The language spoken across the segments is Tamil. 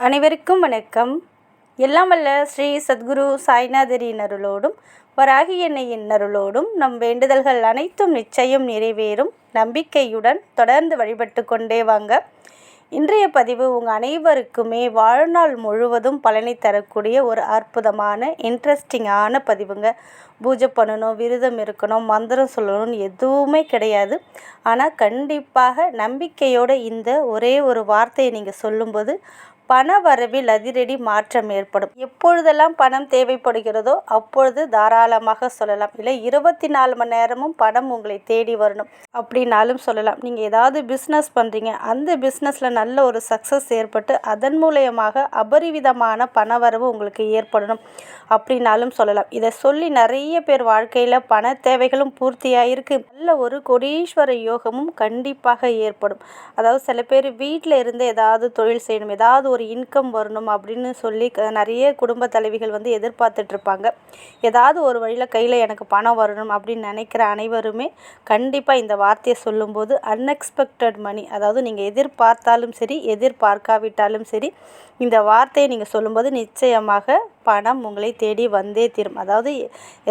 அனைவருக்கும் வணக்கம். எல்லாம் வல்ல ஸ்ரீ சத்குரு சாய்நாதரின் அருளோடும் வராகி எண்ணெயின் அருளோடும் நம் வேண்டுதல்கள் அனைத்தும் நிச்சயம் நிறைவேறும் நம்பிக்கையுடன் தொடர்ந்து வழிபட்டு கொண்டே வாங்க. இன்றைய பதிவு உங்கள் அனைவருக்குமே வாழ்நாள் முழுவதும் பலனை தரக்கூடிய ஒரு அற்புதமான இன்ட்ரெஸ்டிங்கான பதிவுங்க. பூஜை பண்ணணும், விரதம் இருக்கணும், மந்திரம் சொல்லணும்னு எதுவுமே கிடையாது. ஆனால் கண்டிப்பாக நம்பிக்கையோடு இந்த ஒரே ஒரு வார்த்தையை நீங்கள் சொல்லும்போது பண வரவில் அதிரடி மாற்றம் ஏற்படும். எப்பொழுதெல்லாம் பணம் தேவைப்படுகிறதோ அப்பொழுது தாராளமாக சொல்லலாம். இல்லை 24 மணி நேரமும் பணம் உங்களை தேடி வரணும் அப்படின்னாலும் சொல்லலாம். நீங்கள் ஏதாவது பிஸ்னஸ் பண்ணுறீங்க, அந்த பிஸ்னஸில் நல்ல ஒரு சக்ஸஸ் ஏற்பட்டு அதன் மூலயமாக அபரிவிதமான பண வரவு உங்களுக்கு ஏற்படணும் அப்படின்னாலும் சொல்லலாம். இதை சொல்லி நிறைய பேர் வாழ்க்கையில் பண தேவைகளும் பூர்த்தியாயிருக்கு. நல்ல ஒரு கோடீஸ்வர யோகமும் கண்டிப்பாக ஏற்படும். அதாவது சில பேர் வீட்டில் இருந்து ஏதாவது தொழில் செய்யணும், ஏதாவது ஒரு இன்கம் வரணும் அப்படின்னு சொல்லி நிறைய குடும்ப தலைவிகள் எதிர்பார்த்துட்ருப்பாங்க. ஏதாவது ஒரு வழியில் கையில் எனக்கு பணம் வரணும் அப்படின்னு நினைக்கிற அனைவருமே கண்டிப்பாக இந்த வார்த்தையை சொல்லும்போது அன்எக்ஸ்பெக்டட் மணி, அதாவது நீங்கள் எதிர்பார்த்தாலும் சரி எதிர்பார்க்காவிட்டாலும் சரி இந்த வார்த்தையை நீங்கள் சொல்லும்போது நிச்சயமாக பணம் உங்களை தேடி வந்தே தீரும். அதாவது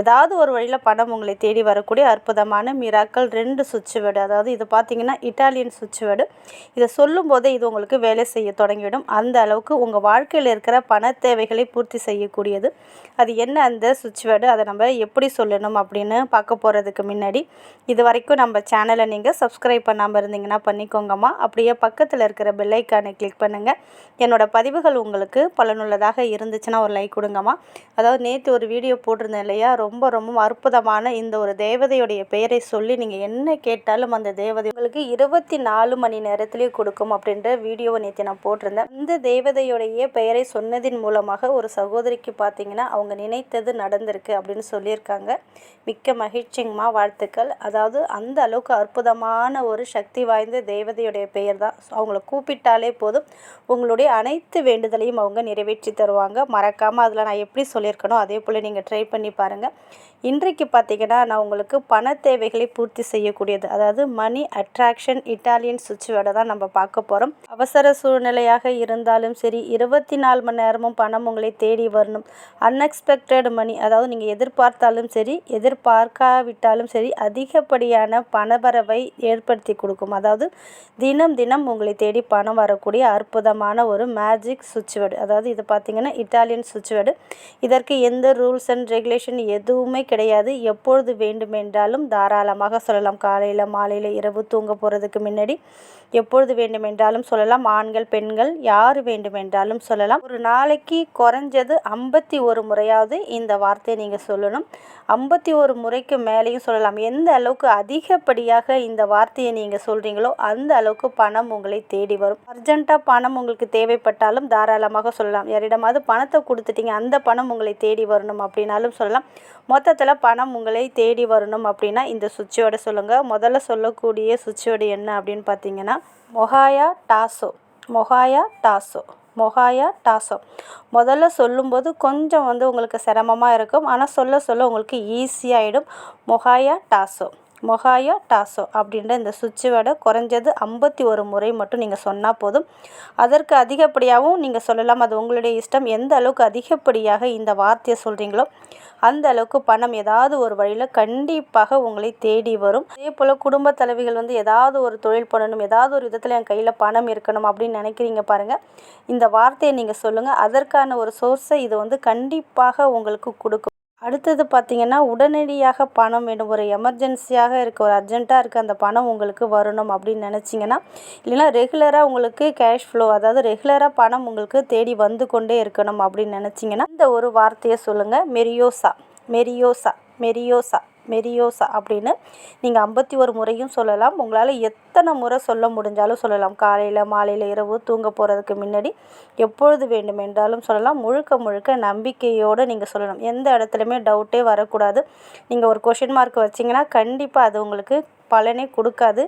ஏதாவது ஒரு வழியில் பணம் உங்களை தேடி வரக்கூடிய அற்புதமான மிராக்கள் 2 சுவிட்ச் வேர்டு. அதாவது இது பார்த்திங்கன்னா இட்டாலியன் சுவிட்ச் வேர்டு. இதை சொல்லும்போதே இது உங்களுக்கு வேலை செய்ய தொடங்கிவிடும். அந்த அளவுக்கு உங்கள் வாழ்க்கையில் இருக்கிற பண தேவைகளை பூர்த்தி செய்யக்கூடியது. அது என்ன அந்த சுவிட்ச் வேர்டு, அதை நம்ம எப்படி சொல்லணும் அப்படின்னு பார்க்க போகிறதுக்கு முன்னாடி இது வரைக்கும் நம்ம சேனலை நீங்கள் சப்ஸ்கிரைப் பண்ணாமல் இருந்தீங்கன்னா பண்ணிக்கோங்கம்மா. அப்படியே பக்கத்தில் இருக்கிற பெல் ஐக்கானை கிளிக் பண்ணுங்கள். என்னோடய பதிவுகள் உங்களுக்கு பலனுள்ளதாக இருந்துச்சுன்னா ஒரு லைக் கொடுங்கம்மா. அதாவது நேற்று ஒரு வீடியோ போட்டிருந்தேன் இல்லையா, ரொம்ப அற்புதமான இந்த ஒரு தேவதையுடைய பெயரை சொல்லி நீங்கள் என்ன கேட்டாலும் அந்த தேவதை உங்களுக்கு 24 மணி நேரத்திலேயே கொடுக்கும் அப்படின்ற வீடியோவை நேற்று நான் போட்டிருந்தேன். இந்த தேவதையுடைய பெயரை சொன்னதின் மூலமாக ஒரு சகோதரிக்கு பார்த்தீங்கன்னா அவங்க நினைத்தது நடந்திருக்கு அப்படின்னு சொல்லியிருக்காங்க. மிக்க மகிழ்ச்சிங்கம்மா, வாழ்த்துக்கள். அதாவது அந்த அளவுக்கு அற்புதமான ஒரு சக்தி வாய்ந்த தேவதையுடைய பெயர் தான். அவங்கள கூப்பிட்டாலே போதும் உங்களுடைய அனைத்து வேண்டுதலையும் அவங்க நிறைவேற்றி தருவாங்க. மறக்காமல் அதில் நான் எப்படி சொல்லியிருக்கணும் அதே போல் நீங்கள் ட்ரை பண்ணி பாருங்கள். இன்றைக்கு பார்த்திங்கன்னா நான் உங்களுக்கு பண தேவைகளை பூர்த்தி செய்யக்கூடியது, அதாவது மணி அட்ராக்ஷன் இட்டாலியன் சுவிட்ச் வேர்டை தான் நம்ம பார்க்க போகிறோம். அவசர சூழ்நிலையாக இருந்தாலும் சரி 24 மணி நேரமும் பணம் உங்களை தேடி வரணும். அன்எக்ஸ்பெக்டட் மணி, அதாவது நீங்கள் எதிர்பார்த்தாலும் சரி எதிர்பார்க்காவிட்டாலும் சரி அதிகப்படியான பணவரவை ஏற்படுத்தி கொடுக்கும். அதாவது தினம் உங்களை தேடி பணம் வரக்கூடிய அற்புதமான ஒரு மேஜிக் சுவிட்ச் வேர்டு. அதாவது இது பார்த்திங்கன்னா இட்டாலியன் சுவிட்ச் வேர்டு. இதற்கு எந்த ரூல்ஸ் அண்ட் ரெகுலேஷன் எதுவுமே கிடையாது. எப்பொழுது வேண்டுமென்றாலும் தாராளமாக சொல்லலாம். காலையில், மாலையில், இரவு தூங்க போகிறதுக்கு முன்னாடி எப்பொழுது வேண்டுமென்றாலும் சொல்லலாம். ஆண்கள் பெண்கள் யார் வேண்டுமென்றாலும் சொல்லலாம். ஒரு நாளைக்கு குறைஞ்சது 51 முறையாவது இந்த வார்த்தையை நீங்கள் சொல்லணும். 51 முறைக்கு மேலேயும் சொல்லலாம். எந்த அளவுக்கு அதிகப்படியாக இந்த வார்த்தையை நீங்கள் சொல்கிறீங்களோ அந்த அளவுக்கு பணம் உங்களை தேடி வரும். அர்ஜென்ட்டாக பணம் உங்களுக்கு தேவைப்பட்டாலும் தாராளமாக சொல்லலாம். யாரிடமாவது பணத்தை கொடுத்துட்டீங்க, அந்த பணம் உங்களை தேடி வரணும் அப்படின்னாலும் சொல்லலாம். மொத்தத்தில் பணம் உங்களை தேடி வரணும் அப்படின்னா இந்த சுவிட்சோட சொல்லுங்கள். முதல்ல சொல்லக்கூடிய சுவிட்சோடு என்ன அப்படின்னு பார்த்தீங்கன்னா மொஹாயா டாசோ. முதல்ல சொல்லும்போது கொஞ்சம் உங்களுக்கு சிரமமாக இருக்கும், ஆனால் சொல்ல உங்களுக்கு ஈஸியாகிடும். மொஹாயா டாசோ அப்படின்ற இந்த சுவிட்ச் வேர்டை குறைஞ்சது 51 முறை மட்டும் நீங்கள் சொன்னால் போதும். அதற்கு அதிகப்படியாகவும் நீங்கள் சொல்லலாம், அது உங்களுடைய இஷ்டம். எந்த அளவுக்கு அதிகப்படியாக இந்த வார்த்தையை சொல்கிறீங்களோ அந்த அளவுக்கு பணம் ஏதாவது ஒரு வழியில் கண்டிப்பாக உங்களை தேடி வரும். அதே போல் குடும்ப தலைவிகள் ஏதாவது ஒரு தொழில் பண்ணணும், ஏதாவது ஒரு விதத்தில் என் கையில் பணம் இருக்கணும் அப்படின்னு நினைக்கிறீங்க பாருங்கள். இந்த வார்த்தையை நீங்கள் சொல்லுங்கள். அதற்கான ஒரு சோர்ஸை இது கண்டிப்பாக உங்களுக்கு கொடுக்கும். அடுத்தது பார்த்திங்கன்னா உடனடியாக பணம் வேணும், ஒரு எமர்ஜென்சியாக இருக்குது, ஒரு அர்ஜென்ட்டாக இருக்குது, அந்த பணம் உங்களுக்கு வரணும் அப்படின்னு நினச்சிங்கன்னா, இல்லைன்னா ரெகுலராக உங்களுக்கு கேஷ் ஃப்ளோ, அதாவது ரெகுலராக பணம் உங்களுக்கு தேடி வந்து கொண்டே இருக்கணும் அப்படின்னு நினச்சிங்கன்னா இந்த ஒரு வார்த்தையை சொல்லுங்கள். மெரியோசா அப்படின்னு நீங்கள் 51 முறையும் சொல்லலாம். உங்களால் எத்தனை முறை சொல்ல முடிஞ்சாலும் சொல்லலாம். காலையில், மாலையில், இரவு தூங்க போகிறதுக்கு முன்னாடி எப்பொழுது வேண்டுமென்றாலும் சொல்லலாம். முழுக்க நம்பிக்கையோடு நீங்கள் சொல்லணும். எந்த இடத்துலையுமே டவுட்டே வரக்கூடாது. நீங்கள் ஒரு கொஷின் மார்க் வச்சிங்கன்னா கண்டிப்பாக அது உங்களுக்கு பலனே கொடுக்காது.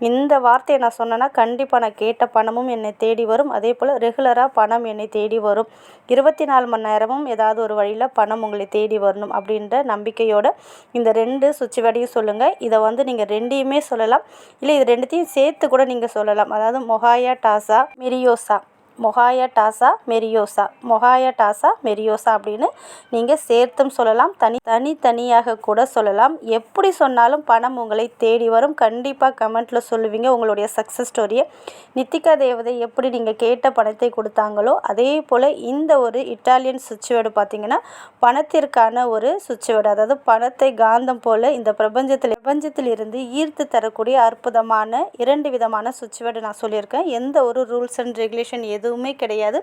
இந்த வார்த்தையை நான் சொன்னேன்னா கண்டிப்பாக நான் கேட்ட பணமும் என்னை தேடி வரும். அதே போல் ரெகுலராக பணம் என்னை தேடி வரும். 24 மணி நேரமும் ஏதாவது ஒரு வழியில் பணம் உங்களை தேடி வரணும் அப்படின்ற நம்பிக்கையோட இந்த 2 சுவிட்ச் வேர்டையும் சொல்லுங்கள். இதை நீங்கள் 2யுமே சொல்லலாம், இல்லை இது 2த்தையும் சேர்த்து கூட நீங்கள் சொல்லலாம். அதாவது மொஹாயா டாசா மொஹாயா டாசா மெரியோசா, மொஹாயா டாசா மெரியோசா அப்படின்னு நீங்கள் சேர்த்தும் சொல்லலாம், தனித்தனியாக கூட சொல்லலாம். எப்படி சொன்னாலும் பணம் உங்களை தேடி வரும். கண்டிப்பாக கமெண்ட்டில் சொல்லுவீங்க உங்களுடைய சக்ஸஸ் ஸ்டோரியை. நித்திகா தேவதை எப்படி நீங்கள் கேட்ட பணத்தை கொடுத்தாங்களோ அதே போல் இந்த ஒரு இட்டாலியன் சுவிட்ச்வேர்டு பார்த்திங்கன்னா பணத்திற்கான ஒரு சுவிட்ச்வேர்டு. அதாவது பணத்தை காந்தம் போல் இந்த பிரபஞ்சத்திலிருந்து ஈர்த்து தரக்கூடிய அற்புதமான 2 விதமான சுவிட்ச்வேர்டு நான் சொல்லியிருக்கேன். எந்த ஒரு ரூல்ஸ் அண்ட் ரெகுலேஷன் எதுவுமே கிடையாது.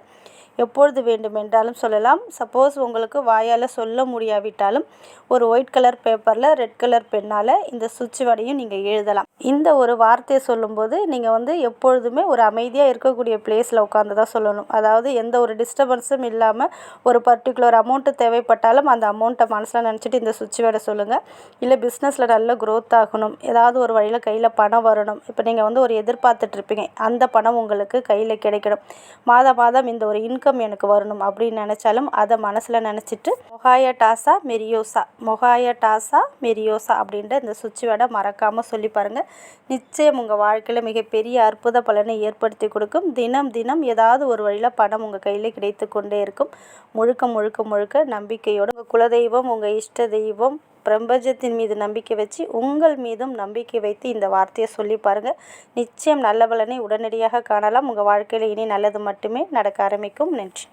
எப்பொழுது வேண்டுமென்றாலும் சொல்லலாம். சப்போஸ் உங்களுக்கு வாயால் சொல்ல முடியாவிட்டாலும் ஒரு ஒயிட் கலர் பேப்பரில் ரெட் கலர் பென்னால் இந்த சுவிட்ச் வேர்டையும் நீங்கள் எழுதலாம். இந்த ஒரு வார்த்தையை சொல்லும்போது நீங்கள் எப்பொழுதுமே ஒரு அமைதியாக இருக்கக்கூடிய பிளேஸில் உட்காந்து தான் சொல்லணும். அதாவது எந்த ஒரு டிஸ்டர்பன்ஸும் இல்லாமல் ஒரு பர்டிகுலர் அமௌண்ட்டு தேவைப்பட்டாலும் அந்த அமௌண்ட்டை மனசில் நினச்சிட்டு இந்த சுவிட்ச் வேர்டை சொல்லுங்கள். இல்லை பிஸ்னஸில் நல்ல க்ரோத் ஆகணும், ஏதாவது ஒரு வழியில் கையில் பணம் வரணும், இப்போ நீங்கள் ஒரு எதிர்பார்த்துட்ருப்பீங்க, அந்த பணம் உங்களுக்கு கையில் கிடைக்கணும், மாதம் இந்த ஒரு இன்கம் எனக்கு வரணும் அப்படின்னு நினச்சாலும் அதை மனசில் நினச்சிட்டு மொஹாயா டாசா மெரியோசா, மொஹாயா டாசா மெரியோசா அப்படின்ற இந்த சுவிட்ச் வேர்டை மறக்காமல் சொல்லி பாருங்கள். நிச்சயம் உங்கள் வாழ்க்கையில் மிகப்பெரிய அற்புத பலனை ஏற்படுத்தி கொடுக்கும். தினம் ஏதாவது ஒரு வழியில் பணம் உங்கள் கையில் கிடைத்து கொண்டே இருக்கும். முழுக்க நம்பிக்கையோடு உங்கள் குலதெய்வம், உங்கள் இஷ்ட தெய்வம், பிரபஞ்சத்தின் மீது நம்பிக்கை வச்சு உங்கள் மீதும் நம்பிக்கை வைத்து இந்த வார்த்தையை சொல்லி பாருங்கள். நிச்சயம் நல்ல பலனை உடனடியாக காணலாம். உங்கள் வாழ்க்கையில் இனி நல்லது மட்டுமே நடக்க ஆரம்பிக்கும். நன்றி.